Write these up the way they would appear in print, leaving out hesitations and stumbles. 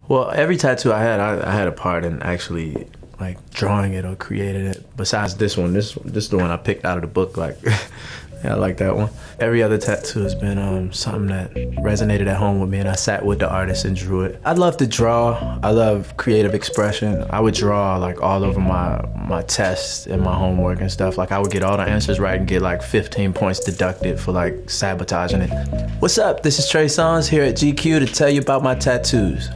Well, every tattoo I had a part in actually like drawing it or creating it. Besides this one, this is the one I picked out of the book. Like, yeah, I like that one. Every other tattoo has been something that resonated at home with me, and I sat with the artist and drew it. I love to draw. I love creative expression. I would draw like all over my tests and my homework and stuff. Like I would get all the answers right and get like 15 points deducted for like sabotaging it. What's up? This is Trey Songz here at GQ to tell you about my tattoos.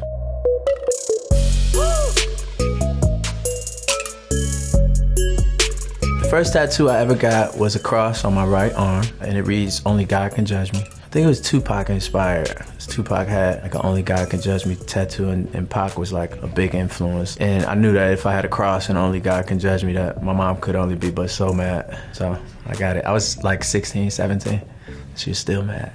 The first tattoo I ever got was a cross on my right arm, and it reads, "Only God Can Judge Me." I think it was Tupac inspired. Tupac had like an "Only God Can Judge Me" tattoo, and Pac was like a big influence. And I knew that if I had a cross and "Only God Can Judge Me," that my mom could only be but so mad. So I got it. I was like 16, 17. She was still mad.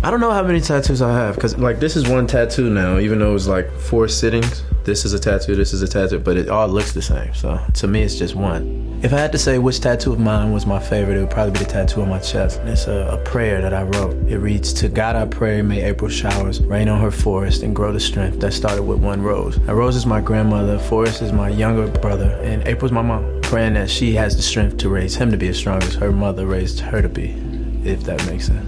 I don't know how many tattoos I have, because like this is one tattoo now, even though it was like 4 sittings. This is a tattoo, but it all looks the same. So to me, it's just one. If I had to say which tattoo of mine was my favorite, it would probably be the tattoo on my chest. It's a prayer that I wrote. It reads, "To God I pray, may April showers rain on her forest and grow the strength that started with one rose." Now, Rose is my grandmother, Forest is my younger brother, and April's my mom. Praying that she has the strength to raise him to be as strong as her mother raised her to be, if that makes sense.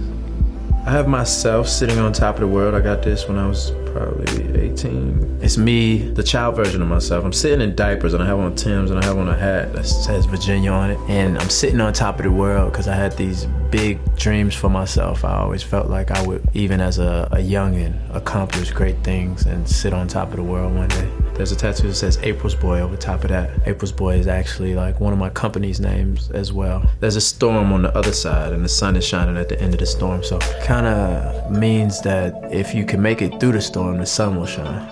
I have myself sitting on top of the world. I got this when I was probably 18. It's me, the child version of myself. I'm sitting in diapers and I have on Timbs and I have on a hat that says Virginia on it. And I'm sitting on top of the world because I had these big dreams for myself. I always felt like I would, even as a youngin', accomplish great things and sit on top of the world one day. There's a tattoo that says April's Boy over top of that. April's Boy is actually like one of my company's names as well. There's a storm on the other side and the sun is shining at the end of the storm. So kind of means that if you can make it through the storm, the sun will shine.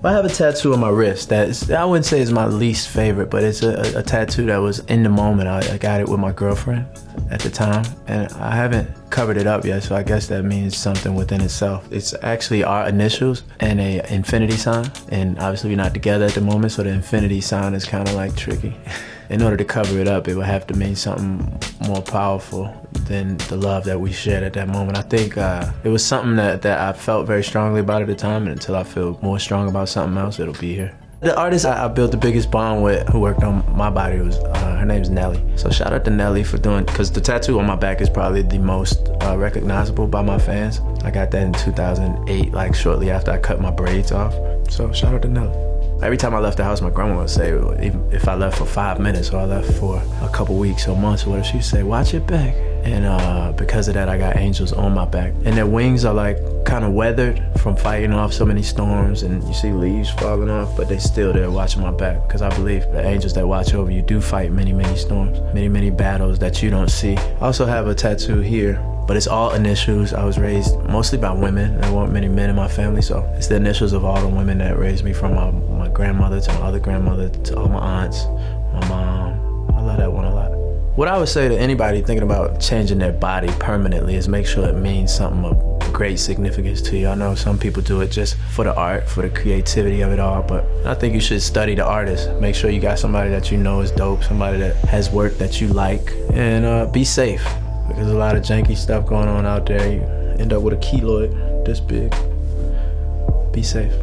I have a tattoo on my wrist that is, I wouldn't say is my least favorite, but it's a tattoo that was in the moment. I got it with my girlfriend at the time, and I haven't covered it up yet, so I guess that means something within itself. It's actually our initials and a infinity sign, and obviously we're not together at the moment, so the infinity sign is kind of like tricky. In order to cover it up, it would have to mean something more powerful than the love that we shared at that moment. I think it was something that I felt very strongly about at the time, and until I feel more strong about something else, it'll be here. The artist I built the biggest bond with, who worked on my body, was her name's Nelly. So shout out to Nelly for doing, because the tattoo on my back is probably the most recognizable by my fans. I got that in 2008, like shortly after I cut my braids off. So shout out to Nelly. Every time I left the house, my grandma would say, even if I left for 5 minutes or I left for a couple weeks or months or whatever, she'd say, "Watch your back." And because of that, I got angels on my back. And their wings are like kind of weathered from fighting off so many storms, and you see leaves falling off, but they still there watching my back, because I believe the angels that watch over you do fight many, many storms, many, many battles that you don't see. I also have a tattoo here, but it's all initials. I was raised mostly by women. There weren't many men in my family, so it's the initials of all the women that raised me, from my grandmother to my other grandmother to all my aunts, my mom. I love that one a lot. What I would say to anybody thinking about changing their body permanently is make sure it means something of great significance to you. I know some people do it just for the art, for the creativity of it all, but I think you should study the artist. Make sure you got somebody that you know is dope, somebody that has work that you like, and be safe. Because there's a lot of janky stuff going on out there. You end up with a keloid this big. Be safe.